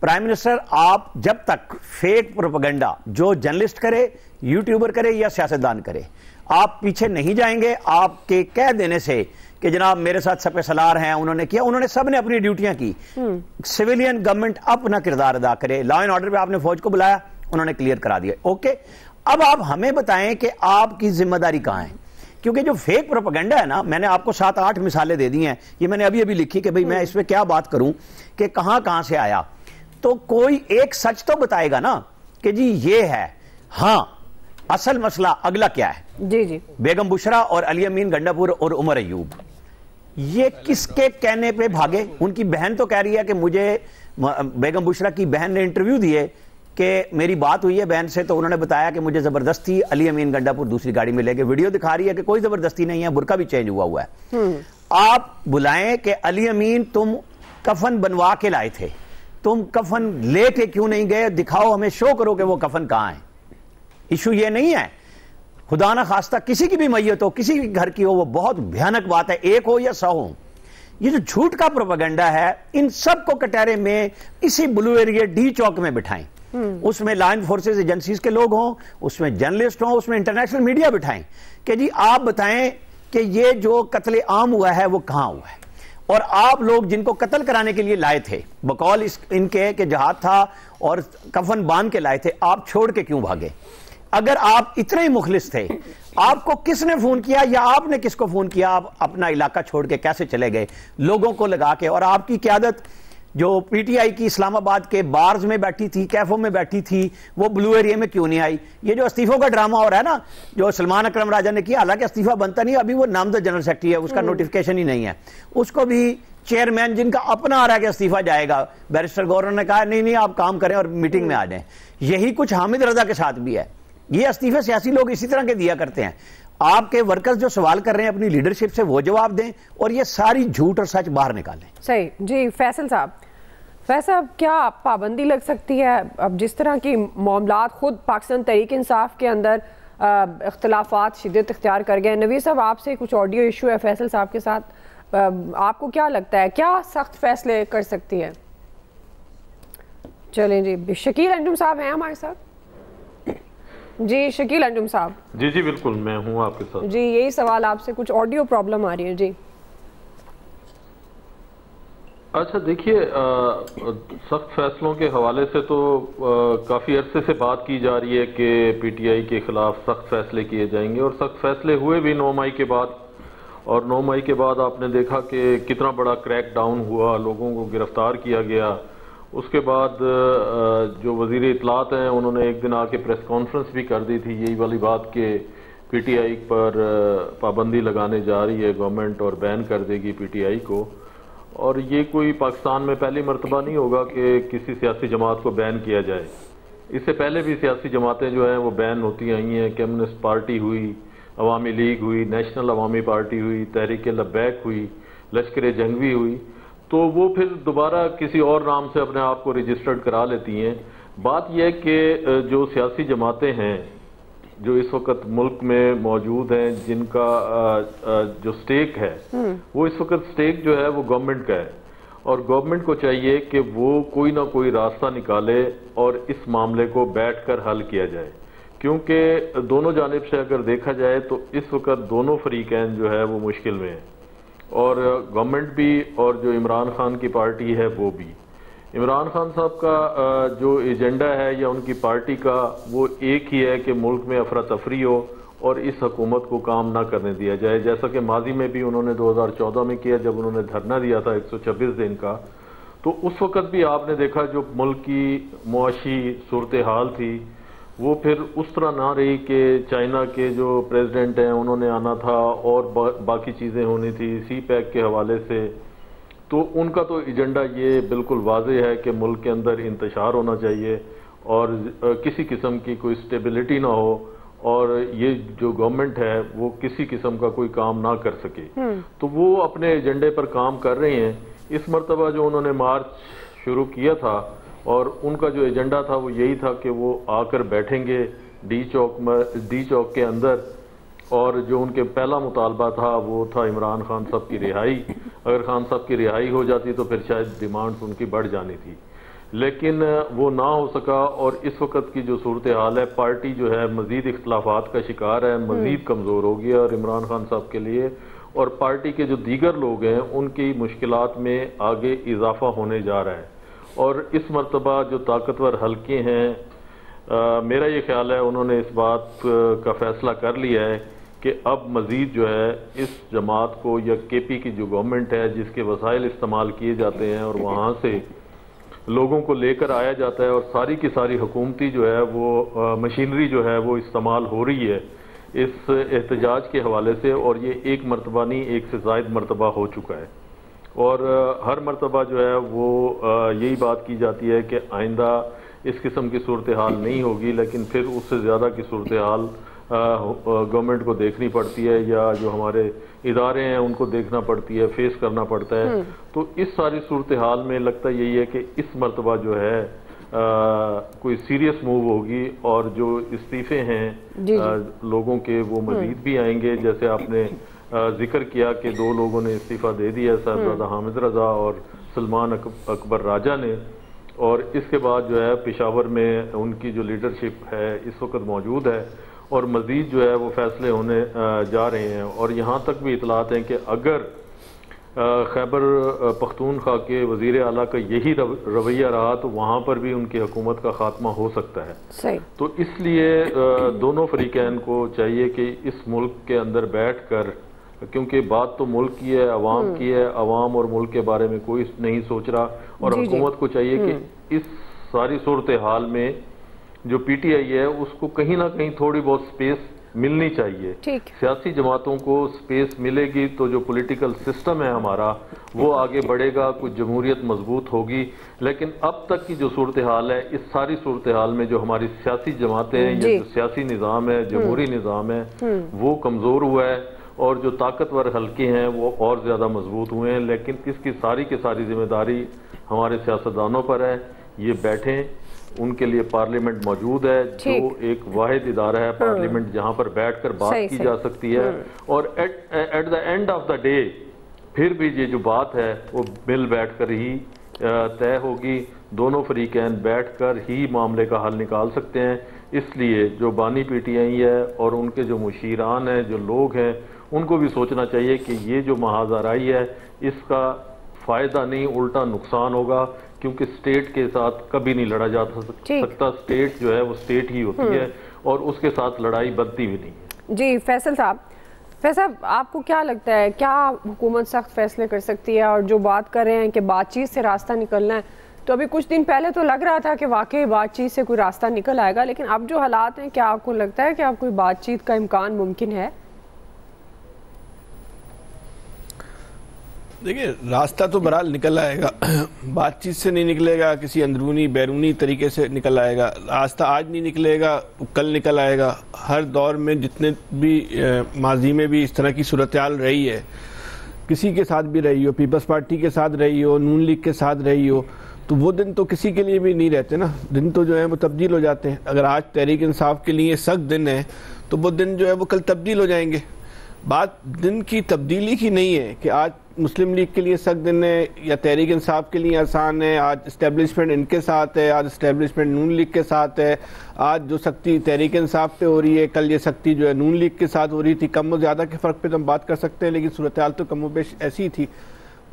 Prime minister آپ جب تک فیک پروپیگنڈا جو جرنلسٹ کرے، یوٹیوبر کرے یا سیاستدان کرے، آپ پیچھے نہیں جائیں گے آپ کے کہہ دینے سے کہ جناب میرے ساتھ سپہ سالار ہیں، انہوں نے کیا، انہوں نے سب نے اپنی ڈیوٹیاں کی. سویلین گورنمنٹ اپنا کردار ادا کرے. لا اینڈ آرڈر پہ آپ نے فوج کو بلایا، انہوں نے کلیئر کرا دیا. اوکے، اب آپ ہمیں بتائیں کہ آپ کی ذمہ داری کہاں ہے. کیونکہ جو فیک پروپیگنڈا ہے نا، میں نے آپ کو 7-8 مثالیں دے دی ہیں، یہ میں نے ابھی لکھی کہ بھئی میں اس پہ کیا بات کروں کہ کہاں سے آیا. تو کوئی ایک سچ تو بتائے گا نا کہ جی یہ ہے. ہاں، اصل مسئلہ اگلا کیا ہے؟ جی بیگم بشرا اور علی امین گنڈاپور اور عمر ایوب، یہ کس کے کہنے پہ بھاگے؟ ان کی بہن تو کہہ رہی ہے کہ مجھے بیگم بشرا کی بہن نے انٹرویو دیے کہ میری بات ہوئی ہے بہن سے، تو انہوں نے بتایا کہ مجھے زبردستی علی امین گنڈاپور دوسری گاڑی میں لے گئے. ویڈیو دکھا رہی ہے کہ کوئی زبردستی نہیں ہے، برقع بھی چینج ہوا ہے. آپ بلائیں کہ علی امین تم کفن بنوا کے لائے تھے، تم کفن لے کے کیوں نہیں گئے؟ دکھاؤ، ہمیں شو کرو کہ وہ کفن کہاں ہے. ایشو یہ نہیں ہے خدا نہ خواستہ کسی کی بھی میت ہو، کسی بھی گھر کی ہو، وہ بہت بھیانک بات ہے، 1 ہو یا 100 ہو. یہ جو جھوٹ کا پروپیگنڈا ہے، ان سب کو کٹہرے میں اسی بلو ایریا ڈی چوک میں بٹھائیں. اس میں لا اینڈ فورسز ایجنسیز کے لوگ ہوں، اس میں جرنلسٹ ہوں، اس میں انٹرنیشنل میڈیا بٹھائیں کہ جی آپ بتائیں کہ یہ جو قتل عام ہوا ہے وہ کہاں ہوا ہے. اور آپ لوگ جن کو قتل کرانے کے لیے لائے تھے بقول ان کے کہ جہاد تھا اور کفن باندھ کے لائے تھے، آپ چھوڑ کے کیوں بھاگے؟ اگر آپ اتنے ہی مخلص تھے، آپ کو کس نے فون کیا یا آپ نے کس کو فون کیا؟ آپ اپنا علاقہ چھوڑ کے کیسے چلے گئے لوگوں کو لگا کے؟ اور آپ کی قیادت جو پی ٹی آئی کی اسلام آباد کے بارز میں بیٹھی تھی، کیفوں میں بیٹھی تھی، وہ بلو ایریا میں کیوں نہیں آئی؟ یہ جو استعفوں کا ڈرامہ ہو رہا ہے نا، جو سلمان اکرم راجہ نے کیا، حالانکہ استعفیٰ بنتا نہیں، ابھی وہ نامزد جنرل سیکرٹری ہے، اس کا نوٹیفکیشن ہی نہیں ہے. اس کو بھی چیئرمین جن کا اپنا آ رہا ہے کہ استعفیٰ جائے گا، بیرسٹر گورنر نے کہا نہیں آپ کام کریں اور میٹنگ میں آ جائیں. یہی کچھ حامد رضا کے ساتھ بھی ہے. یہ استعفے سیاسی لوگ اسی طرح کے دیا کرتے ہیں. آپ کے ورکرز جو سوال کر رہے ہیں اپنی لیڈرشپ سے، وہ جواب دیں اور یہ ساری جھوٹ اور سچ باہر نکالیں. صحیح. جی فیصل صاحب، کیا پابندی لگ سکتی ہے اب جس طرح کی معاملات خود پاکستان تحریک انصاف کے اندر اختلافات شدت اختیار کر گئے؟ نویر صاحب، آپ سے کچھ آڈیو ایشو ہے فیصل صاحب کے ساتھ، آپ کو کیا لگتا ہے کیا سخت فیصلے کر سکتی ہے؟ چلیں جی، شکیل انجم صاحب ہیں ہمارے ساتھ. جی شکیل انجم صاحب. جی بالکل، میں ہوں آپ کے ساتھ. جی یہی سوال آپ سے، کچھ آڈیو پرابلم آ رہی ہے. جی اچھا دیکھیے، سخت فیصلوں کے حوالے سے تو کافی عرصے سے بات کی جا رہی ہے کہ پی ٹی آئی کے خلاف سخت فیصلے کیے جائیں گے، اور سخت فیصلے ہوئے بھی 9 مئی کے بعد. اور 9 مئی کے بعد آپ نے دیکھا کہ کتنا بڑا کریک ڈاؤن ہوا، لوگوں کو گرفتار کیا گیا. اس کے بعد جو وزیر اطلاعات ہیں انہوں نے ایک دن آ کے پریس کانفرنس بھی کر دی تھی یہی والی بات کہ پی ٹی آئی پر پابندی لگانے جا رہی ہے گورنمنٹ اور بین کر دے گی پی ٹی آئی کو. اور یہ کوئی پاکستان میں پہلی مرتبہ نہیں ہوگا کہ کسی سیاسی جماعت کو بین کیا جائے. اس سے پہلے بھی سیاسی جماعتیں جو ہیں وہ بین ہوتی آئی ہیں. کمیونسٹ پارٹی ہوئی، عوامی لیگ ہوئی، نیشنل عوامی پارٹی ہوئی، تحریک لبیک ہوئی، لشکر جنگوی ہوئی. تو وہ پھر دوبارہ کسی اور نام سے اپنے آپ کو رجسٹرڈ کرا لیتی ہیں. بات یہ ہے کہ جو سیاسی جماعتیں ہیں جو اس وقت ملک میں موجود ہیں، جن کا جو سٹیک ہے وہ اس وقت سٹیک جو ہے وہ گورنمنٹ کا ہے، اور گورنمنٹ کو چاہیے کہ وہ کوئی نہ کوئی راستہ نکالے اور اس معاملے کو بیٹھ کر حل کیا جائے. کیونکہ دونوں جانب سے اگر دیکھا جائے تو اس وقت دونوں فریقین جو ہے وہ مشکل میں ہیں، اور گورنمنٹ بھی اور جو عمران خان کی پارٹی ہے وہ بھی. عمران خان صاحب کا جو ایجنڈا ہے یا ان کی پارٹی کا وہ ایک ہی ہے کہ ملک میں افراتفری ہو اور اس حکومت کو کام نہ کرنے دیا جائے، جیسا کہ ماضی میں بھی انہوں نے 2014 میں کیا جب انہوں نے دھرنا دیا تھا 126 دن کا. تو اس وقت بھی آپ نے دیکھا جو ملک کی معاشی صورتحال تھی وہ پھر اس طرح نہ رہی کہ چائنا کے جو پریزیڈنٹ ہیں انہوں نے آنا تھا اور باقی چیزیں ہونی تھی سی پیک کے حوالے سے. تو ان کا تو ایجنڈا یہ بالکل واضح ہے کہ ملک کے اندر انتشار ہونا چاہیے اور کسی قسم کی کوئی سٹیبلٹی نہ ہو، اور یہ جو گورنمنٹ ہے وہ کسی قسم کا کوئی کام نہ کر سکے. تو وہ اپنے ایجنڈے پر کام کر رہے ہیں. اس مرتبہ جو انہوں نے مارچ شروع کیا تھا اور ان کا جو ایجنڈا تھا وہ یہی تھا کہ وہ آ کر بیٹھیں گے ڈی چوک کے اندر، اور جو ان کے پہلا مطالبہ تھا وہ تھا عمران خان صاحب کی رہائی. اگر خان صاحب کی رہائی ہو جاتی تو پھر شاید ڈیمانڈز ان کی بڑھ جانی تھی. لیکن وہ نہ ہو سکا، اور اس وقت کی جو صورتحال ہے پارٹی جو ہے مزید اختلافات کا شکار ہے، مزید کمزور ہو گیا اور عمران خان صاحب کے لیے اور پارٹی کے جو دیگر لوگ ہیں ان کی مشکلات میں آگے اضافہ ہونے جا رہا ہے۔ اور اس مرتبہ جو طاقتور حلقے ہیں میرا یہ خیال ہے انہوں نے اس بات کا فیصلہ کر لیا ہے کہ اب مزید جو ہے اس جماعت کو یا کے پی کی جو گورنمنٹ ہے جس کے وسائل استعمال کیے جاتے ہیں اور وہاں سے لوگوں کو لے کر آیا جاتا ہے اور ساری کی ساری حکومتی جو ہے وہ مشینری جو ہے وہ استعمال ہو رہی ہے اس احتجاج کے حوالے سے، اور یہ ایک مرتبہ نہیں ایک سے زائد مرتبہ ہو چکا ہے، اور ہر مرتبہ جو ہے وہ یہی بات کی جاتی ہے کہ آئندہ اس قسم کی صورتحال نہیں ہوگی، لیکن پھر اس سے زیادہ کی صورتحال گورنمنٹ کو دیکھنی پڑتی ہے یا جو ہمارے ادارے ہیں ان کو دیکھنا پڑتی ہے، فیس کرنا پڑتا ہے۔ تو اس ساری صورتحال میں لگتا یہی ہے کہ اس مرتبہ جو ہے کوئی سیریس موو ہوگی اور جو استعفے ہیں لوگوں کے وہ مزید بھی آئیں گے، جیسے آپ نے ذکر کیا کہ 2 لوگوں نے استعفیٰ دے دیا، صاحبزادہ حامد رضا اور سلمان اکبر راجہ نے، اور اس کے بعد جو ہے پشاور میں ان کی جو لیڈرشپ ہے اس وقت موجود ہے اور مزید جو ہے وہ فیصلے ہونے جا رہے ہیں، اور یہاں تک بھی اطلاعات ہیں کہ اگر خیبر پختونخوا کے وزیر اعلیٰ کا یہی رویہ رہا تو وہاں پر بھی ان کی حکومت کا خاتمہ ہو سکتا ہے۔ صحیح۔ تو اس لیے دونوں فریقین کو چاہیے کہ اس ملک کے اندر بیٹھ کر، کیونکہ بات تو ملک کی ہے، عوام کی ہے، عوام اور ملک کے بارے میں کوئی نہیں سوچ رہا، اور حکومت کو چاہیے کہ اس ساری صورتحال میں جو پی ٹی آئی ہے اس کو کہیں نہ کہیں تھوڑی بہت سپیس ملنی چاہیے۔ سیاسی جماعتوں کو سپیس ملے گی تو جو پولیٹیکل سسٹم ہے ہمارا وہ آگے بڑھے گا، کچھ جمہوریت مضبوط ہوگی، لیکن اب تک کی جو صورتحال ہے اس ساری صورتحال میں جو ہماری سیاسی جماعتیں ہیں یا جو سیاسی نظام ہے، جمہوری نظام ہے، وہ کمزور ہوا ہے، اور جو طاقتور حلقے ہیں وہ اور زیادہ مضبوط ہوئے ہیں، لیکن اس کی ساری ذمہ داری ہمارے سیاستدانوں پر ہے۔ یہ بیٹھیں، ان کے لیے پارلیمنٹ موجود ہے جو ایک واحد ادارہ ہے پارلیمنٹ جہاں پر بیٹھ کر بات کی جا سکتی ہے، اور at the end of the day پھر بھی یہ جو بات ہے وہ مل بیٹھ کر ہی طے ہوگی، دونوں فریقین بیٹھ کر ہی معاملے کا حل نکال سکتے ہیں۔ اس لیے جو بانی پی ٹی آئی ہے اور ان کے جو مشیران ہیں، جو لوگ ہیں، ان کو بھی سوچنا چاہیے کہ یہ جو محاذ آرائی ہے اس کا فائدہ نہیں الٹا نقصان ہوگا، کیونکہ سٹیٹ کے ساتھ کبھی نہیں لڑا جا سکتا، سٹیٹ جو ہے وہ سٹیٹ ہی ہوتی ہے اور اس کے ساتھ لڑائی بنتی بھی نہیں ہے۔ جی فیصل صاحب آپ کو کیا لگتا ہے کیا حکومت سخت فیصلے کر سکتی ہے؟ اور جو بات کر رہے ہیں کہ بات چیت سے راستہ نکلنا ہے، تو ابھی کچھ دن پہلے تو لگ رہا تھا کہ واقعی بات چیت سے کوئی راستہ نکل آئے گا، لیکن اب جو حالات ہیں کیا آپ کو لگتا ہے کہ اب کوئی بات چیت کا امکان ممکن ہے؟ دیکھیں راستہ تو بہرحال نکل آئے گا، بات چیت سے نہیں نکلے گا، کسی اندرونی بیرونی طریقے سے نکل آئے گا۔ راستہ آج نہیں نکلے گا، کل نکل آئے گا۔ ہر دور میں جتنے بھی ماضی میں بھی اس طرح کی صورتحال رہی ہے، کسی کے ساتھ بھی رہی ہو، پیپلز پارٹی کے ساتھ رہی ہو، نون لیگ کے ساتھ رہی ہو، تو وہ دن تو کسی کے لیے بھی نہیں رہتے نا، دن تو جو ہے وہ تبدیل ہو جاتے ہیں۔ اگر آج تحریک انصاف کے لیے سخت دن ہے تو وہ دن جو ہے وہ کل تبدیل ہو جائیں گے۔ بات دن کی تبدیلی کی نہیں ہے کہ آج مسلم لیگ کے لیے سخت دن ہے یا تحریک انصاف کے لیے آسان ہے، آج اسٹیبلشمنٹ ان کے ساتھ ہے، آج اسٹیبلشمنٹ نون لیگ کے ساتھ ہے، آج جو سختی تحریک انصاف پہ ہو رہی ہے کل یہ سختی جو ہے نون لیگ کے ساتھ ہو رہی تھی۔ کم و زیادہ کے فرق پہ تو ہم بات کر سکتے ہیں، لیکن صورتحال تو کم و بیش ایسی ہی تھی۔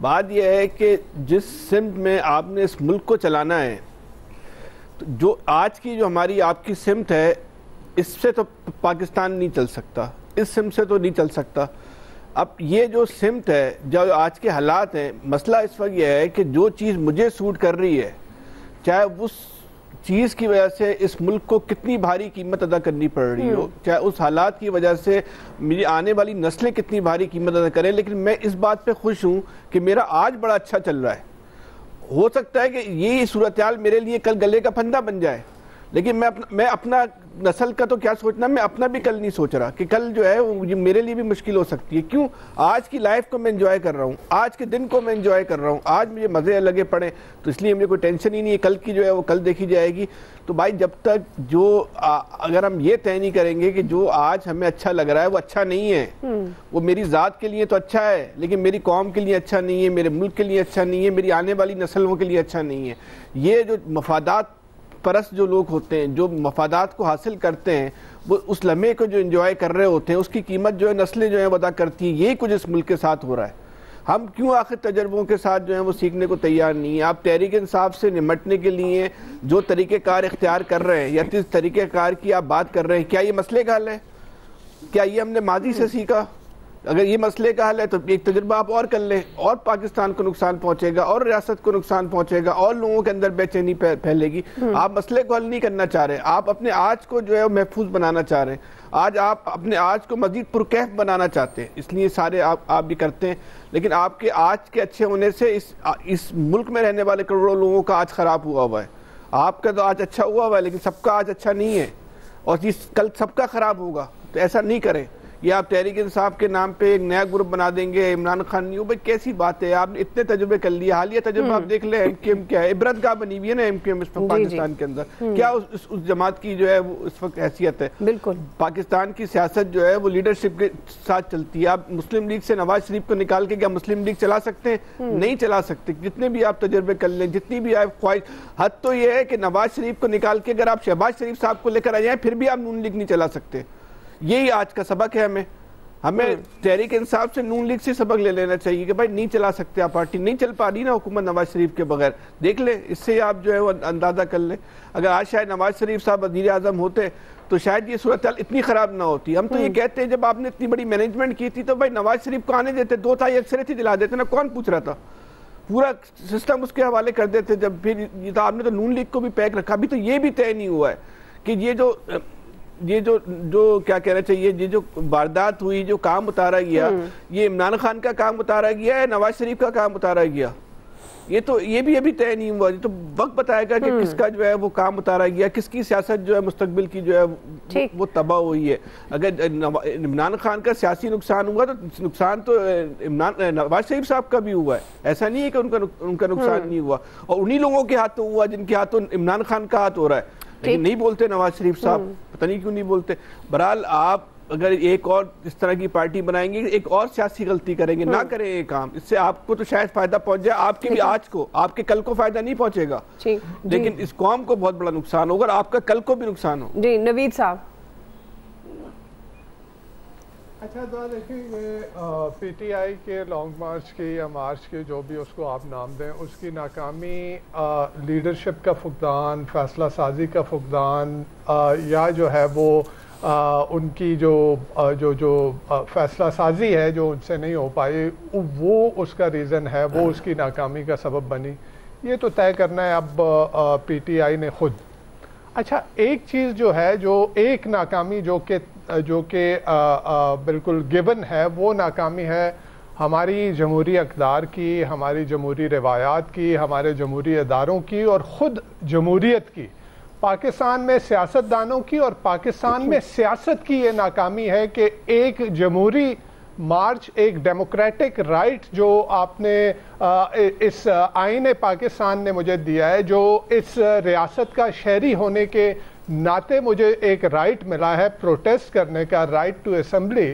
بات یہ ہے کہ جس سمت میں آپ نے اس ملک کو چلانا ہے، جو آج کی جو ہماری آپ کی سمت ہے، اس سے تو پاکستان نہیں چل سکتا، اس سمت سے تو نہیں چل سکتا۔ اب یہ جو سمت ہے، جو آج کے حالات ہیں، مسئلہ اس وقت یہ ہے کہ جو چیز مجھے سوٹ کر رہی ہے، چاہے اس چیز کی وجہ سے اس ملک کو کتنی بھاری قیمت ادا کرنی پڑ رہی ہو، چاہے اس حالات کی وجہ سے میری آنے والی نسلیں کتنی بھاری قیمت ادا کریں، لیکن میں اس بات پہ خوش ہوں کہ میرا آج بڑا اچھا چل رہا ہے۔ ہو سکتا ہے کہ یہی صورتحال میرے لیے کل گلے کا پھندا بن جائے، لیکن میں اپنا نسل کا تو کیا سوچنا، میں اپنا بھی کل نہیں سوچ رہا کہ کل جو ہے یہ میرے لیے بھی مشکل ہو سکتی ہے. کیوں؟ آج کی لائف کو میں انجوائے کر رہا ہوں، آج کے دن کو میں انجوائے کر رہا ہوں، آج مجھے مزے لگے پڑے، تو اس لیے مجھے کوئی ٹینشن ہی نہیں ہے. کل کی جو ہے وہ کل دیکھی جائے گی. تو بھائی جب تک اگر ہم یہ طے نہیں کریں گے کہ جو آج ہمیں اچھا لگ رہا ہے وہ اچھا نہیں ہے، وہ میری ذات کے لیے تو اچھا ہے لیکن میری قوم کے لیے اچھا نہیں ہے، میرے ملک کے لیے اچھا نہیں ہے، میری آنے والی نسلوں کے لیے اچھا نہیں ہے. یہ جو مفادات پرست جو لوگ ہوتے ہیں، جو مفادات کو حاصل کرتے ہیں، وہ اس لمحے کو جو انجوائے کر رہے ہوتے ہیں، اس کی قیمت جو ہے نسلیں جو ہیں ادا کرتی ہیں. یہی کچھ اس ملک کے ساتھ ہو رہا ہے. ہم کیوں آخر تجربوں کے ساتھ جو ہیں وہ سیکھنے کو تیار نہیں ہیں؟ آپ تحریک انصاف سے نمٹنے کے لیے جو طریقہ کار اختیار کر رہے ہیں یا جس طریقہ کار کی آپ بات کر رہے ہیں، کیا یہ مسئلے کا حل ہے؟ کیا یہ ہم نے ماضی سے سیکھا؟ اگر یہ مسئلے کا حل ہے تو ایک تجربہ آپ اور کر لیں، اور پاکستان کو نقصان پہنچے گا، اور ریاست کو نقصان پہنچے گا، اور لوگوں کے اندر بے چینی پھیلے گی. آپ مسئلے کو حل نہیں کرنا چاہ رہے، آپ اپنے آج کو جو ہے محفوظ بنانا چاہ رہے ہیں. آج آپ اپنے آج کو مزید پرکیف بنانا چاہتے ہیں، اس لیے سارے آپ بھی کرتے ہیں. لیکن آپ کے آج کے اچھے ہونے سے اس ملک میں رہنے والے کروڑوں لوگوں کا آج خراب ہوا ہے. آپ کا تو آج اچھا ہوا ہے لیکن سب کا آج اچھا نہیں ہے، اور کل سب کا خراب ہوگا. تو ایسا نہیں کریں. یہ آپ تحریک انصاف کے نام پہ ایک نیا گروپ بنا دیں گے، عمران خان نہیں ہو. بھائی کیسی بات ہے؟ آپ نے اتنے تجربے کر لیے، حالیہ تجربہ آپ دیکھ لیں. ایم کیو ایم کیا ہے؟ عبرت گاہ بنی ہوئی ہے نا ایم کیو ایم اس پاکستان کے اندر. کیا اس جماعت کی جو ہے وہ اس وقت حیثیت ہے؟ بالکل. پاکستان کی سیاست جو ہے وہ لیڈرشپ کے ساتھ چلتی ہے. آپ مسلم لیگ سے نواز شریف کو نکال کے کیا مسلم لیگ چلا سکتے ہیں؟ نہیں چلا سکتے. جتنے بھی آپ تجربے کر لیں، جتنی بھی آپ خواہش، حد تو یہ ہے کہ نواز شریف کو نکال کے اگر آپ شہباز شریف صاحب کو لے کر آ جائیں پھر بھی آپ نون لیگ نہیں چلا سکتے. یہی آج کا سبق ہے. ہمیں تحریک انصاف سے نون لیگ سے سبق لے لینا چاہیے کہ بھائی نہیں چلا سکتے آپ، پارٹی نہیں چل پا رہی نا حکومت نواز شریف کے بغیر. دیکھ لیں، اس سے آپ جو ہے وہ اندازہ کر لیں. اگر آج شاید نواز شریف صاحب وزیر اعظم ہوتے تو شاید یہ صورتحال اتنی خراب نہ ہوتی. ہم تو یہ کہتے ہیں جب آپ نے اتنی بڑی مینجمنٹ کی تھی تو بھائی نواز شریف کو آنے دیتے، 2/3 اکثریت ہی دلا دیتے نا. کون پوچھ رہا تھا؟ پورا سسٹم اس کے حوالے کر دیتے. جب پھر یہ تو آپ نے تو نون لیگ کو بھی پیک رکھا. ابھی تو یہ بھی طے نہیں ہوا ہے کہ یہ جو کیا کہنا چاہیے، یہ جو واردات ہوئی، جو کام اتارا گیا، یہ عمران خان کا کام اتارا گیا ہے، نواز شریف کا کام اتارا گیا. یہ بھی ابھی طے نہیں ہوا. یہ تو وقت بتائے گا کہ کس کا جو ہے وہ کام اتارا گیا، کس کی سیاست جو ہے مستقبل کی جو ہے وہ تباہ ہوئی ہے. اگر عمران خان کا سیاسی نقصان ہوا تو نقصان تو نواز شریف صاحب کا بھی ہوا ہے. ایسا نہیں ہے کہ ان کا نقصان نہیں ہوا، اور انہی لوگوں کے ہاتھوں ہوا جن کے ہاتھوں عمران خان کا ہاتھ ہو رہا ہے. لیکن نہیں بولتے نواز شریف صاحب، پتہ نہیں کیوں نہیں بولتے. بہرحال آپ اگر ایک اور اس طرح کی پارٹی بنائیں گے، ایک اور سیاسی غلطی کریں گے، نہ کریں یہ کام. اس سے آپ کو تو شاید فائدہ پہنچ جائے، آپ کے بھی آج کو، آپ کے کل کو فائدہ نہیں پہنچے گا، لیکن اس قوم کو بہت بڑا نقصان ہوگا اور آپ کا کل کو بھی نقصان ہو. جی نوید صاحب. اچھا تو دیکھیں، پی ٹی آئی کے لانگ مارچ کی یا مارچ کی، جو بھی اس کو آپ نام دیں، اس کی ناکامی لیڈرشپ کا فقدان، فیصلہ سازی کا فقدان، یا جو ہے وہ ان کی جو فیصلہ سازی ہے جو ان سے نہیں ہو پائی، وہ اس کا ریزن ہے، وہ اس کی ناکامی کا سبب بنی. یہ تو طے کرنا ہے اب پی ٹی آئی نے خود. اچھا ایک چیز جو ہے، جو ایک ناکامی جو کہ بالکل گیون ہے، وہ ناکامی ہے ہماری جمہوری اقدار کی، ہماری جمہوری روایات کی، ہمارے جمہوری اداروں کی، اور خود جمہوریت کی، پاکستان میں سیاستدانوں کی اور پاکستان میں سیاست کی. یہ ناکامی ہے کہ ایک جمہوری مارچ، ایک ڈیموکریٹک رائٹ جو آپ نے اس آئین پاکستان نے مجھے دیا ہے، جو اس ریاست کا شہری ہونے کے ناطے مجھے ایک رائٹ ملا ہے پروٹیسٹ کرنے کا، رائٹ ٹو اسمبلی،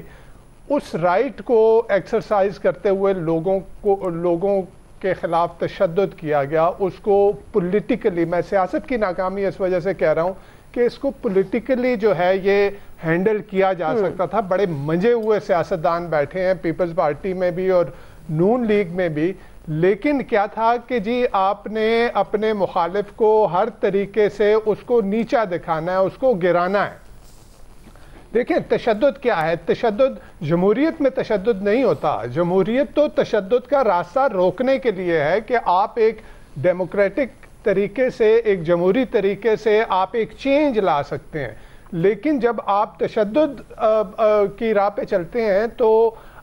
اس رائٹ کو ایکسرسائز کرتے ہوئے لوگوں کے خلاف تشدد کیا گیا. اس کو پولیٹیکلی، میں سیاست کی ناکامی اس وجہ سے کہہ رہا ہوں کہ اس کو پولیٹیکلی جو ہے یہ ہینڈل کیا جا سکتا تھا. بڑے منجے ہوئے سیاستدان بیٹھے ہیں پیپلز پارٹی میں بھی اور نون لیگ میں بھی، لیکن کیا تھا کہ جی آپ نے اپنے مخالف کو ہر طریقے سے اس کو نیچا دکھانا ہے، اس کو گرانا ہے. دیکھیں تشدد کیا ہے؟ تشدد جمہوریت میں تشدد نہیں ہوتا. جمہوریت تو تشدد کا راستہ روکنے کے لیے ہے کہ آپ ایک ڈیموکریٹک طریقے سے، ایک جمہوری طریقے سے آپ ایک چینج لا سکتے ہیں. لیکن جب آپ تشدد کی راہ پہ چلتے ہیں تو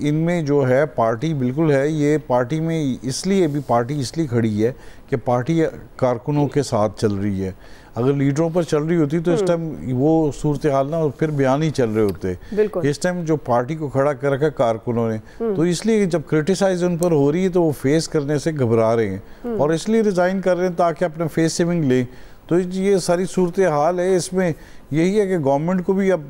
ان میں جو ہے پارٹی بالکل ہے، یہ پارٹی میں اس لیے بھی پارٹی اس لیے کھڑی ہے کہ پارٹی کارکنوں کے ساتھ چل رہی ہے. اگر لیڈروں پر چل رہی ہوتی تو اس ٹائم وہ صورتحال نہ پھر بیان ہی چل رہے ہوتے. اس ٹائم جو پارٹی کو کھڑا کر رکھا کارکنوں نے، تو اس لیے جب کرٹیسائز ان پر ہو رہی ہے تو وہ فیس کرنے سے گھبرا رہے ہیں اور اس لیے ریزائن کر رہے ہیں تاکہ اپنا فیس سیونگ لیں. تو یہ ساری صورتحال ہے. اس میں یہی ہے کہ گورنمنٹ کو بھی اب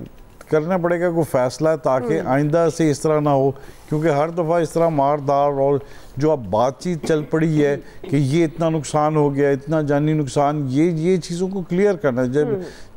کرنا پڑے گا کوئی فیصلہ تاکہ آئندہ سے اس طرح نہ ہو، کیونکہ ہر دفعہ اس طرح ماردار اور جو اب بات چیت چل پڑی ہے کہ یہ اتنا نقصان ہو گیا، اتنا جانی نقصان، یہ چیزوں کو کلیئر کرنا.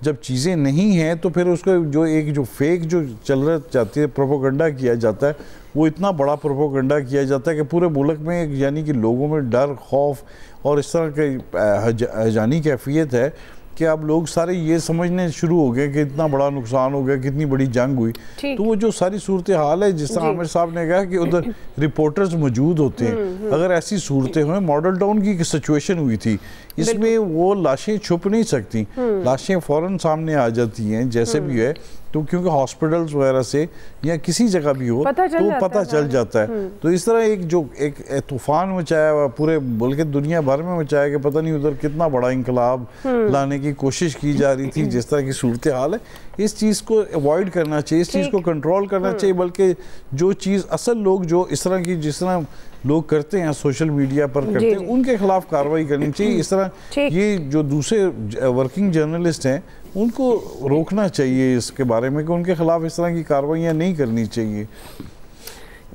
جب چیزیں نہیں ہیں تو پھر اس کو جو فیک جو چل رہا جاتی ہے، پروپوگنڈا کیا جاتا ہے، وہ اتنا بڑا پروپوگنڈا کیا جاتا ہے کہ پورے ملک میں یعنی کہ لوگوں میں ڈر، خوف اور اس طرح کی ہیجانی کیفیت ہے کہ اب لوگ سارے یہ سمجھنے شروع ہو گئے کہ اتنا بڑا نقصان ہو گیا، کتنی بڑی جنگ ہوئی. تو وہ جو ساری صورتحال ہے، جس طرح عامر صاحب نے کہا کہ ادھر رپورٹرز موجود ہوتے ہیں، اگر ایسی صورتیں ہوئیں، ماڈل ٹاؤن کی سچویشن ہوئی تھی، اس میں وہ لاشیں چھپ نہیں سکتی، لاشیں فوراً سامنے آ جاتی ہیں جیسے بھی ہے. تو کیونکہ ہاسپٹلز وغیرہ سے یا کسی جگہ بھی ہو تو پتہ چل جاتا ہے. تو اس طرح ایک طوفان مچایا ہوا پورے بلکہ دنیا بھر میں مچایا کہ پتہ نہیں ادھر کتنا بڑا انقلاب لانے کی کوشش کی جا رہی تھی. جس طرح کی صورتحال ہے، اس چیز کو ایوائڈ کرنا چاہیے، اس چیز کو کنٹرول کرنا چاہیے. بلکہ جو چیز اصل لوگ جو اس طرح کی جس طرح لوگ کرتے ہیں سوشل میڈیا پر کرتے ہیں، ان کے خلاف کارروائی کرنی چاہیے. اس طرح یہ جو دوسرے ورکنگ جرنلسٹ ہیں ان کو روکنا چاہیے اس کے بارے میں کہ ان کے خلاف اس طرح کی کارروائیاں نہیں کرنی چاہیے.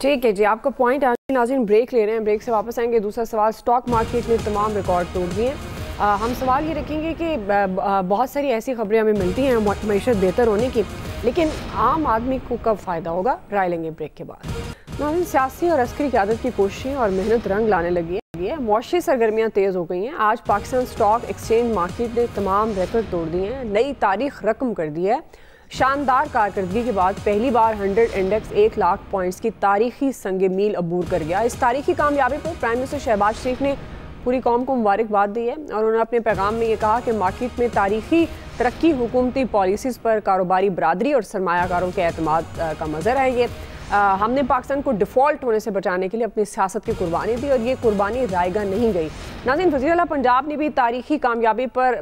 ٹھیک ہے جی، آپ کا پوائنٹ. ناظرین بریک لے رہے ہیں، بریک سے واپس آئیں گے. دوسرا سوال، سٹاک مارکیٹ نے تمام ریکارڈ توڑ دیے ہیں. ہم سوال یہ رکھیں گے کہ بہت ساری ایسی خبریں ہمیں ملتی ہیں معیشت بہتر ہونے کی، لیکن عام آدمی کو کب فائدہ ہوگا؟ رائے لیں گے بریک کے بعد. ناظرین، سیاسی اور عسکری قیادت کی کوششیں اور محنت رنگ لانے لگی ہے. معاشی سرگرمیاں تیز ہو گئی ہیں. آج پاکستان سٹاک ایکسچینج مارکیٹ نے تمام ریکارڈ توڑ دیے ہیں، نئی تاریخ رقم کر دی ہے. شاندار کارکردگی کے بعد پہلی بار 100 انڈیکس 1 لاکھ پوائنٹس کی تاریخی سنگ میل عبور کر گیا. اس تاریخی کامیابی پر پرائم منسٹر شہباز شریف نے پوری قوم کو مبارکباد دی ہے اور انہوں نے اپنے پیغام میں یہ کہا کہ مارکیٹ میں تاریخی ترقی حکومتی پالیسیز پر کاروباری برادری اور سرمایہ کاروں کے اعتماد کا مظہر ہے. یہ ہم نے پاکستان کو ڈیفالٹ ہونے سے بچانے کے لیے اپنی سیاست کی قربانی دی اور یہ قربانی رائے گاہ نہیں گئی. ناظرین، وزیر اعلیٰ پنجاب نے بھی تاریخی کامیابی پر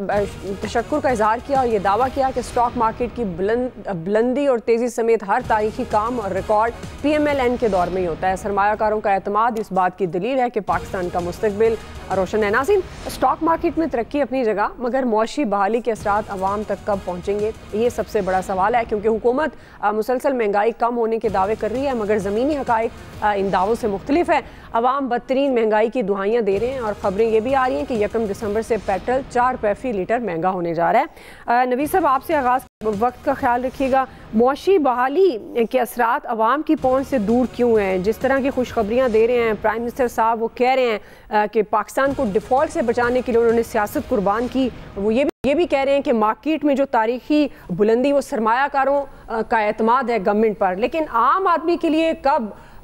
تشکر کا اظہار کیا اور یہ دعویٰ کیا کہ سٹاک مارکیٹ کی بلندی اور تیزی سمیت ہر تاریخی کام اور record P M L N کے دور میں ہی ہوتا ہے. سرمایہ کاروں کا اعتماد اس بات کی دلیل ہے کہ پاکستان کا مستقبل روشن ہے. ناظرین، سٹاک مارکیٹ میں ترقی اپنی جگہ، مگر معاشی بحالی کے اثرات عوام تک کب پہنچیں گے، یہ سب سے بڑا سوال ہے. کیونکہ حکومت مسلسل مہنگائی کم ہونے کے دعوے کر رہی ہے، مگر زمینی حقائق ان دعووں سے مختلف ہے. عوام بدترین مہنگائی کی دہائیاں دے رہے ہیں اور خبریں یہ بھی آ رہی ہیں کہ 1 دسمبر سے پیٹرول 4 روپے فی لیٹر مہنگا ہونے جا رہا ہے. نوید صاحب، آپ سے آغاز وقت کا خیال رکھیے گا. معاشی بحالی کے اثرات عوام کی پہنچ سے دور کیوں ہیں؟ جس طرح کی خوشخبریاں دے رہے ہیں پرائم منسٹر صاحب، وہ کہہ رہے ہیں کہ پاکستان کو ڈیفالٹ سے بچانے کے لیے انہوں نے سیاست قربان کی. وہ یہ بھی کہہ رہے ہیں کہ مارکیٹ میں جو تاریخی بلندی وہ سرمایہ کاروں کا اعتماد ہے گورنمنٹ پر. لیکن عام آدمی کے لیے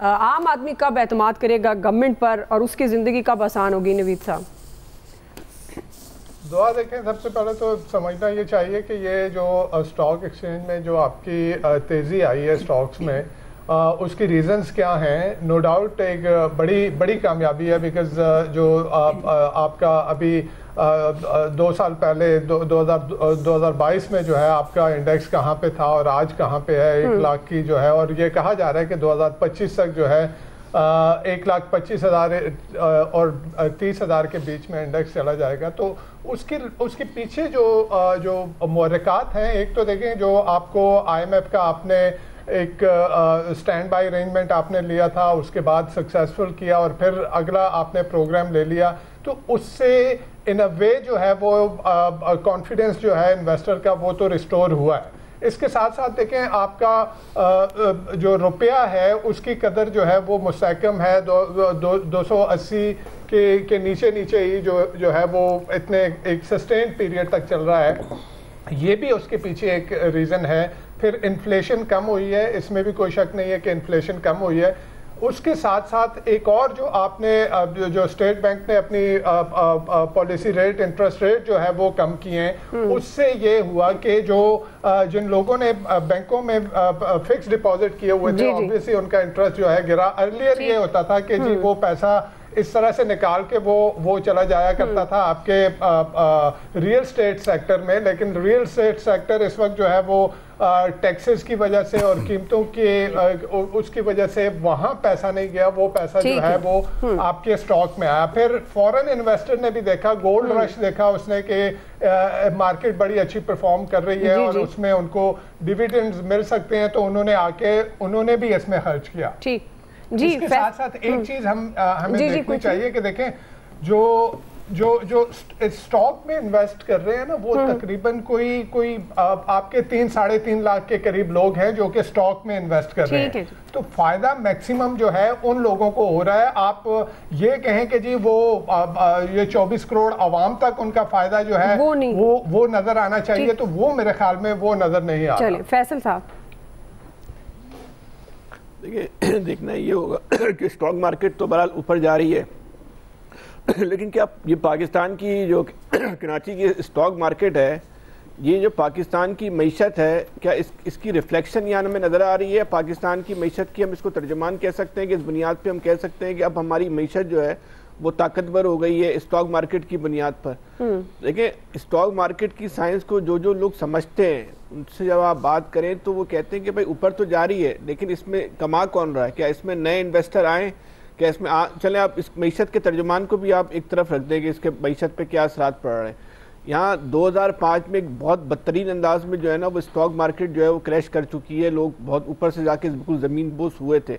عام آدمی کب اعتماد کرے گا گورنمنٹ پر اور اس کی زندگی کب آسان ہوگی؟ نوید صاحب دعا دیکھیں، سب سے پہلے تو سمجھنا یہ چاہیے کہ یہ جو سٹاک ایکسچینج میں جو آپ کی تیزی آئی ہے سٹاکس میں، اس کی ریزنز کیا ہیں؟ نو ڈاؤٹ ایک بڑی کامیابی ہے، بیکاز جو آپ کا ابھی 2 سال پہلے 2022 میں جو ہے آپ کا انڈیکس کہاں پہ تھا اور آج کہاں پہ ہے 1 لاکھ کی جو ہے، اور یہ کہا جا رہا ہے کہ 2025 تک جو ہے 1,25,000 اور 30,000 کے بیچ میں انڈیکس چلا جائے گا. تو اس کے پیچھے جو محرکات ہیں، ایک تو دیکھیں جو آپ کو IMF کا آپ نے ایک سٹینڈ بائی ارینجمنٹ آپ نے لیا تھا، اس کے بعد سکسیسفل کیا اور پھر اگلا آپ نے پروگرام لے لیا، تو اس سے ان اے وے جو ہے وہ کانفیڈنس جو ہے انویسٹر کا وہ تو ریسٹور ہوا ہے. اس کے ساتھ ساتھ دیکھیں آپ کا جو روپیہ ہے اس کی قدر جو ہے وہ مستحکم ہے، 280 کے نیچے ہی جو ہے وہ اتنے ایک سسٹین پیریڈ تک چل رہا ہے. یہ بھی اس کے پیچھے ایک ریزن ہے. پھر انفلیشن کم ہوئی ہے، اس میں بھی کوئی شک نہیں ہے کہ انفلیشن کم ہوئی ہے. اس کے ساتھ ساتھ ایک اور جو آپ نے جو اسٹیٹ بینک نے اپنی پالیسی ریٹ انٹرسٹ ریٹ جو ہے وہ کم کیے ہیں، اس سے یہ ہوا کہ جو جن لوگوں نے بینکوں میں فکس ڈپازٹ کیے ہوئے تھے obviously ان کا انٹرسٹ جو ہے گرا. ارلیئر یہ ہوتا تھا کہ جی وہ پیسہ اس طرح سے نکال کے وہ چلا جایا کرتا تھا آپ کے ریئل اسٹیٹ سیکٹر میں، لیکن ریئل اسٹیٹ سیکٹر اس وقت جو ہے وہ ٹیکسز کی وجہ سے اور قیمتوں کے اس کی وجہ سے وہاں پیسہ نہیں گیا، وہ پیسہ جو ہے وہ آپ کے اسٹاک میں آیا. پھر فورن انویسٹر نے بھی دیکھا، گولڈ رش دیکھا اس نے کہ مارکیٹ بڑی اچھی پرفارم کر رہی ہے اور اس میں ان کو ڈیویڈنڈز مل سکتے ہیں، تو انہوں نے بھی اس میں خرچ کیا. اس کے ساتھ ساتھ ایک چیز ہمیں دیکھنی چاہیے کہ دیکھیں جو اسٹاک میں انویسٹ کر رہے ہیں نا، وہ تقریباً کوئی آپ کے 3-3.5 لاکھ کے قریب لوگ ہیں جو کہ اسٹاک میں انویسٹ کر رہے ہیں. تو فائدہ میکسیمم جو ہے ان لوگوں کو ہو رہا ہے. آپ یہ کہیں کہ جی وہ یہ 24 کروڑ عوام تک ان کا فائدہ جو ہے وہ نظر آنا چاہیے، تو وہ میرے خیال میں وہ نظر نہیں آ رہا. فیصل صاحب دیکھیں، دیکھنا یہ ہوگا کہ اسٹاک مارکیٹ تو بہرحال اوپر جا رہی ہے، لیکن کیا یہ پاکستان کی جو کراچی کی اسٹاک مارکیٹ ہے، یہ جو پاکستان کی معیشت ہے، کیا اس کی ریفلیکشن یہاں ہمیں نظر آ رہی ہے؟ پاکستان کی معیشت کی ہم اس کو ترجمان کہہ سکتے ہیں کہ اس بنیاد پہ ہم کہہ سکتے ہیں کہ اب ہماری معیشت جو ہے وہ طاقتور ہو گئی ہے اسٹاک مارکیٹ کی بنیاد پر. دیکھیں، اسٹاک مارکیٹ کی سائنس کو جو لوگ سمجھتے ہیں ان سے جب آپ بات کریں تو وہ کہتے ہیں کہ بھائی اوپر تو جا رہی ہے، لیکن اس میں کما کون رہا ہے؟ کیا اس میں نئے انویسٹر آئیں؟ کیا اس میں چلیں آپ اس معیشت کے ترجمان کو بھی آپ ایک طرف رکھ دیں کہ اس کے معیشت پہ کیا اثرات پڑ رہے ہیں. یہاں 2005 میں ایک بہت بدترین انداز میں جو ہے نا وہ اسٹاک مارکیٹ جو ہے وہ کریش کر چکی ہے، لوگ بہت اوپر سے جا کے بالکل زمین بوس ہوئے تھے.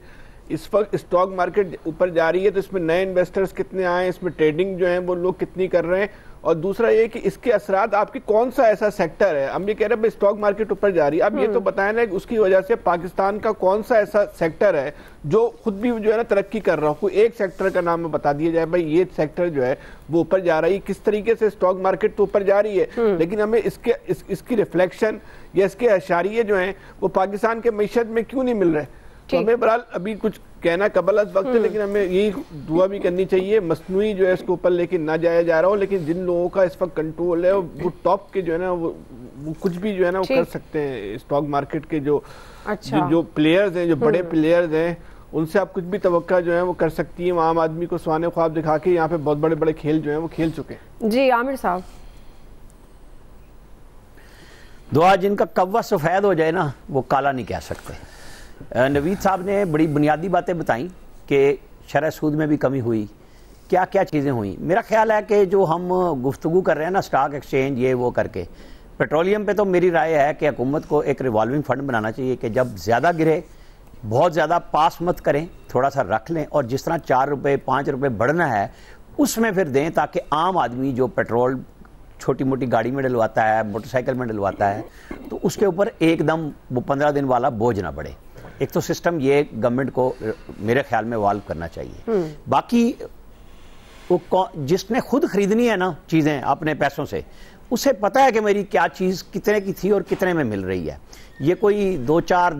اس وقت اسٹاک مارکیٹ اوپر جا رہی ہے تو اس میں نئے انویسٹرز کتنے آئے ہیں، اس میں ٹریڈنگ جو ہیں وہ لوگ کتنی کر رہے ہیں، اور دوسرا یہ کہ اس کے اثرات آپ کی کون سا ایسا سیکٹر ہے. ہم یہ کہہ رہے ہیں اسٹاک مارکیٹ اوپر جا رہی ہے، اب یہ تو بتائیں نا کہ اس کی وجہ سے پاکستان کا کون سا ایسا سیکٹر ہے جو خود بھی جو ہے نا ترقی کر رہا ہو. کوئی ایک سیکٹر کا نام بتا دیا جائے بھائی یہ سیکٹر جو ہے وہ اوپر جا رہی ہے. کس طریقے سے اسٹاک مارکیٹ تو اوپر جا رہی ہے، لیکن ہمیں اس کی ریفلیکشن یا اس کے اشاریے جو ہیں وہ پاکستان کے معیشت میں کیوں نہیں مل رہے. تو ہمیں برحال ابھی کچھ کہنا قبل از وقت ہے، لیکن ہمیں یہی دعا بھی کرنی چاہیے مصنوعی جو ہے اس کو اوپر لے کے نہ جایا جا رہا ہو، لیکن جن لوگوں کا اس وقت کنٹرول ہے وہ ٹاپ کے جو ہے نا وہ کچھ بھی جو ہے نا وہ کر سکتے ہیں. اسٹاک مارکیٹ کے جو پلیئرز ہیں، جو بڑے پلیئرز ہیں، ان سے آپ کچھ بھی توقع جو ہے وہ کر سکتی ہیں. عام آدمی کو سوانے خواب دکھا کے یہاں پہ بہت بڑے بڑے کھیل جو ہیں وہ کھیل چکے ہیں. جی عامر صاحب، دعا جن کا کوا سفید ہو جائے نا وہ کالا نہیں کہہ سکتے. نوید صاحب نے بڑی بنیادی باتیں بتائیں کہ شرح سود میں بھی کمی ہوئی، کیا کیا چیزیں ہوئیں. میرا خیال ہے کہ جو ہم گفتگو کر رہے ہیں نا اسٹاک ایکسچینج یہ وہ کر کے، پیٹرولیم پہ تو میری رائے ہے کہ حکومت کو ایک ریوالونگ فنڈ بنانا چاہیے کہ جب زیادہ گرے بہت زیادہ پاس مت کریں، تھوڑا سا رکھ لیں، اور جس طرح 4 روپے 5 روپے بڑھنا ہے اس میں پھر دیں، تاکہ عام آدمی جو پیٹرول چھوٹی موٹی گاڑی میں ڈلواتا ہے، موٹر سائیکل میں ڈلواتا ہے، تو اس کے اوپر ایک دم وہ 15 دن والا بوجھ نہ پڑے. ایک تو سسٹم یہ گورنمنٹ کو میرے خیال میں والو کرنا چاہیے. باقی جس نے خود خریدنی ہے نا چیزیں اپنے پیسوں سے، اسے پتہ ہے کہ میری کیا چیز کتنے کی تھی اور کتنے میں مل رہی ہے. یہ کوئی 2-4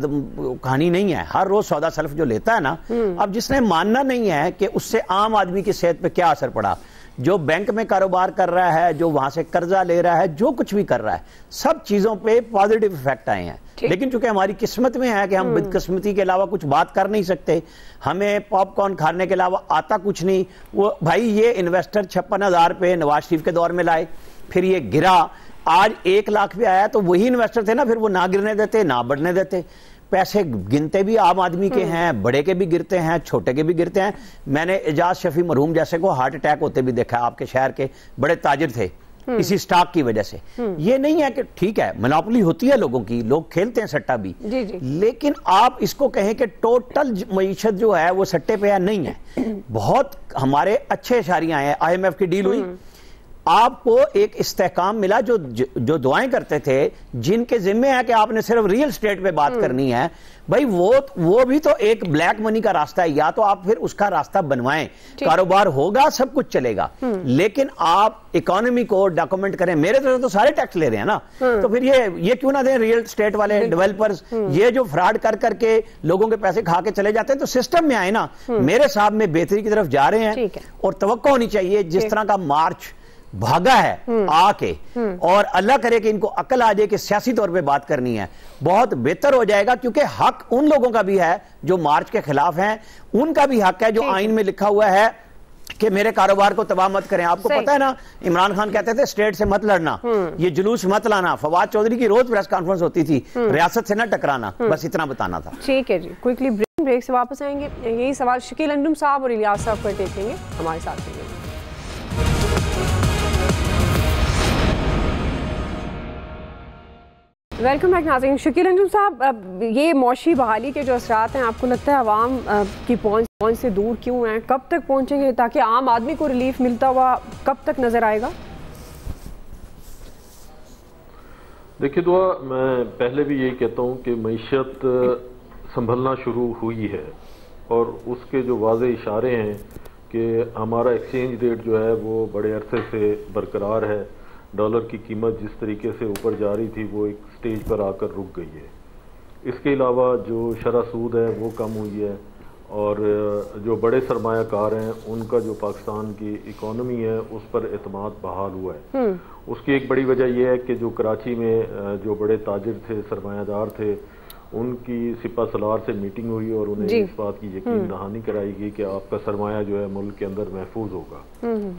کہانی نہیں ہے. ہر روز سودا سلف جو لیتا ہے نا، اب جس نے ماننا نہیں ہے کہ اس سے عام آدمی کی صحت پہ کیا اثر پڑا، جو بینک میں کاروبار کر رہا ہے، جو وہاں سے قرضہ لے رہا ہے، جو کچھ بھی کر رہا ہے، سب چیزوں پہ پازیٹیو ایفیکٹ آئے ہیں. لیکن چونکہ ہماری قسمت میں ہے کہ ہم بدقسمتی کے علاوہ کچھ بات کر نہیں سکتے، ہمیں پاپ کارن کھانے کے علاوہ آتا کچھ نہیں. وہ بھائی یہ انویسٹر 56,000 پہ نواز شریف کے دور میں لائے، پھر یہ گرا، آج 1 لاکھ پہ آیا، تو وہی انویسٹر تھے نا، پھر وہ نہ گرنے دیتے نہ بڑھنے دیتے. پیسے گنتے بھی عام آدمی کے ہیں، بڑے کے بھی گرتے ہیں، چھوٹے کے بھی گرتے ہیں. میں نے اعجاز شفیع مرحوم جیسے کو ہارٹ اٹیک ہوتے بھی دیکھا ہے. آپ کے شہر کے بڑے تاجر تھے اسی سٹاک کی وجہ سے. یہ نہیں ہے کہ ٹھیک ہے منوپولی ہوتی ہے لوگوں کی، لوگ کھیلتے ہیں سٹا بھی، لیکن آپ اس کو کہیں کہ ٹوٹل معیشت جو ہے وہ سٹے پہ ہے، نہیں ہے. بہت ہمارے اچھے اشاریہ ہیں. IMF کی ڈیل ہوئی، آپ کو ایک استحکام ملا. جو دعائیں کرتے تھے, جن کے ذمے ہے کہ آپ نے صرف ریئل اسٹیٹ پہ بات کرنی ہے, بھائی وہ بھی تو ایک بلیک منی کا راستہ ہے. یا تو آپ پھر اس کا راستہ بنوائیں, کاروبار ہوگا, سب کچھ چلے گا, لیکن آپ اکانومی کو ڈاکومنٹ کریں. میرے طرف تو سارے ٹیکس لے رہے ہیں نا, تو پھر یہ کیوں نہ دیں ریئل اسٹیٹ والے ڈیولپرز. یہ جو فراڈ کر کے لوگوں کے پیسے کھا کے چلے جاتے ہیں, تو سسٹم میں آئے نا. میرے صاحب میں بہتری کی طرف جا رہے ہیں, اور توقع ہونی چاہیے جس طرح کا مارچ بھاگا ہے آ کے, اور اللہ کرے کہ ان کو عقل آ جائے کہ سیاسی طور پہ بات کرنی ہے, بہت بہتر ہو جائے گا. کیونکہ حق ان لوگوں کا بھی ہے جو مارچ کے خلاف ہیں, ان کا بھی حق ہے جو آئین میں لکھا ہوا ہے کہ میرے کاروبار کو تباہ مت کریں. آپ کو پتہ ہے نا, عمران خان کہتے تھے اسٹیٹ سے مت لڑنا, یہ جلوس مت لانا. فواد چودھری کی روز پریس کانفرنس ہوتی تھی, ریاست سے نہ ٹکرانا, بس اتنا بتانا تھا. ٹھیک ہے جی, کوئکلی بریک سے واپس آئیں گے. یہی سوال شکیل انجم صاحب اور الیاس صاحب پر دیکھیں گے, ہمارے ساتھ رہیں گے. ویلکم بیک ناظرین. شکیل انجم صاحب, یہ معاشی بحالی کے جو اثرات ہیں, آپ کو لگتا ہے عوام کی پہنچ سے دور کیوں ہیں؟ کب تک پہنچیں گے تاکہ عام آدمی کو ریلیف ملتا ہوا کب تک نظر آئے گا؟ دیکھیے دعا, میں پہلے بھی یہی کہتا ہوں کہ معیشت سنبھلنا شروع ہوئی ہے, اور اس کے جو واضح اشارے ہیں کہ ہمارا ایکسچینج ریٹ جو ہے وہ بڑے عرصے سے برقرار ہے. ڈالر کی قیمت جس طریقے سے اوپر جا رہی تھی وہ ایک سٹیج پر آ کر رک گئی ہے. اس کے علاوہ جو شرح سود ہے وہ کم ہوئی ہے, اور جو بڑے سرمایہ کار ہیں ان کا جو پاکستان کی اکانومی ہے اس پر اعتماد بحال ہوا ہے. اس کی ایک بڑی وجہ یہ ہے کہ جو کراچی میں جو بڑے تاجر تھے, سرمایہ دار تھے, ان کی سپہ سالار سے میٹنگ ہوئی اور انہیں اس بات کی یقین دہانی کرائی گئی کہ آپ کا سرمایہ جو ہے ملک کے اندر محفوظ ہوگا.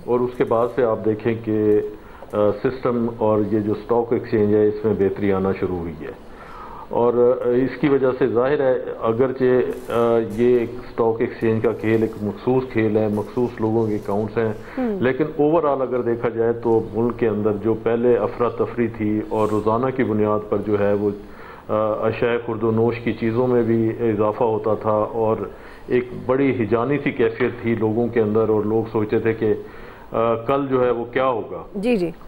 اور اس کے بعد سے آپ دیکھیں کہ سسٹم اور یہ جو سٹاک ایکسچینج ہے اس میں بہتری آنا شروع ہوئی ہے. اور اس کی وجہ سے ظاہر ہے, اگرچہ یہ ایک سٹاک ایکسچینج کا کھیل ایک مخصوص کھیل ہے, مخصوص لوگوں کے اکاؤنٹس ہیں, لیکن اوورآل اگر دیکھا جائے تو ملک کے اندر جو پہلے افراتفری تھی اور روزانہ کی بنیاد پر جو ہے وہ اشیاء خورد و نوش کی چیزوں میں بھی اضافہ ہوتا تھا, اور ایک بڑی ہجانی سی کیفیت تھی لوگوں کے اندر, اور لوگ سوچتے تھے کہ کل جو ہے وہ کیا ہوگا.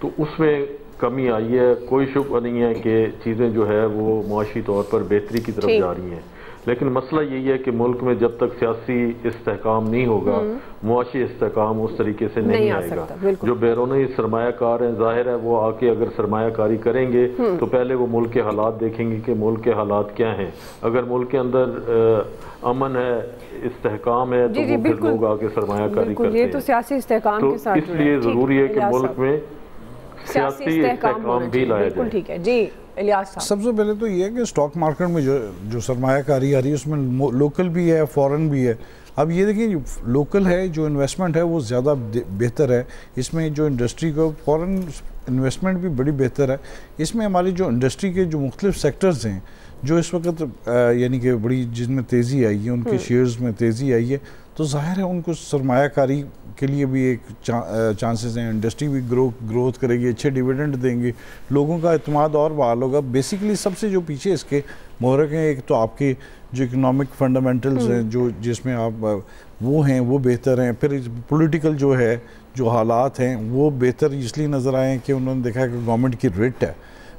تو اس میں کمی آئی ہے. کوئی شبہ نہیں ہے کہ چیزیں جو ہے وہ معاشی طور پر بہتری کی طرف جا رہی ہیں, لیکن مسئلہ یہی ہے کہ ملک میں جب تک سیاسی استحکام نہیں ہوگا, معاشی استحکام اس طریقے سے نہیں آئے گا. جو بیرونی سرمایہ کار ہیں, ظاہر ہے وہ آ کے اگر سرمایہ کاری کریں گے تو پہلے وہ ملک کے حالات دیکھیں گے کہ ملک کے حالات کیا ہیں. اگر ملک کے اندر امن ہے, استحکام ہے, تو وہ پھر لوگ آ کے سرمایہ کاری کرتے ہیں. یہ تو سیاسی استحکام کے ساتھ اس لیے ضروری ہے کہ ملک میں سیاسی استحکام بھی لایا جائے. ٹھیک ہے جی الیاس صاحب. سب سے پہلے تو یہ ہے کہ سٹاک مارکیٹ میں جو سرمایہ کاری آ رہی ہے اس میں لوکل بھی ہے, فورن بھی ہے. اب یہ دیکھیں لوکل ہے جو انویسٹمنٹ ہے وہ زیادہ بہتر ہے. اس میں جو انڈسٹری کو فورن انویسٹمنٹ بھی بڑی بہتر ہے. اس میں ہماری جو انڈسٹری کے جو مختلف سیکٹرز ہیں جو اس وقت یعنی کہ بڑی جن میں تیزی آئی ہے, ان کے شیئرز میں تیزی آئی ہے, تو ظاہر ہے ان کو سرمایہ کاری کے لیے بھی ایک چانسز ہیں. انڈسٹری بھی گروتھ کرے گی, اچھے ڈیویڈنڈ دیں گے, لوگوں کا اعتماد اور بحال ہوگا. بیسیکلی سب سے جو پیچھے اس کے محرک ہیں, ایک تو آپ کے جو اکنامک فنڈامنٹلز ہیں جو جس میں آپ وہ ہیں وہ بہتر ہیں. پھر پولیٹیکل جو ہے جو حالات ہیں وہ بہتر اس لیے نظر آئے ہیں کہ انہوں نے دیکھا کہ گورنمنٹ کی ریٹ ہے,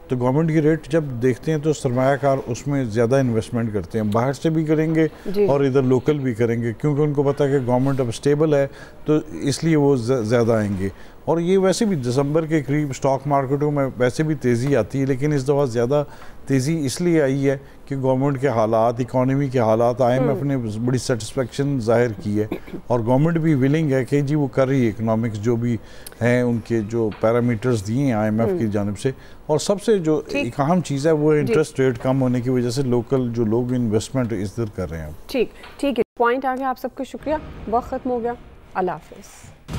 تو گورنمنٹ کی ریٹ جب دیکھتے ہیں تو سرمایہ کار اس میں زیادہ انویسٹمنٹ کرتے ہیں, باہر سے بھی کریں گے اور ادھر لوکل بھی کریں گے, کیونکہ ان کو پتہ ہے کہ گورنمنٹ اب سٹیبل ہے, تو اس لیے وہ زیادہ آئیں گے. اور یہ ویسے بھی دسمبر کے قریب سٹاک مارکیٹوں میں ویسے بھی تیزی آتی ہے, لیکن اس دفعہ زیادہ تیزی اس لیے آئی ہے کہ گورنمنٹ کے حالات, اکانومی کے حالات, IMF نے بڑی سیٹسفیکشن ظاہر کی ہے, اور گورنمنٹ بھی ولنگ ہے کہ جی وہ کر رہی ہے اکنامکس جو بھی ہیں ان کے جو پیرامیٹرز دیے ہیں IMF کی جانب سے. اور سب سے جو ایک اہم چیز ہے وہ انٹرسٹ ریٹ کم ہونے کی وجہ سے لوکل جو لوگ انویسٹمنٹ ادھر کر رہے ہیں. ٹھیک ہے, پوائنٹ آ گیا. آپ سب کا شکریہ. وقت ختم ہو گیا. اللہ حافظ.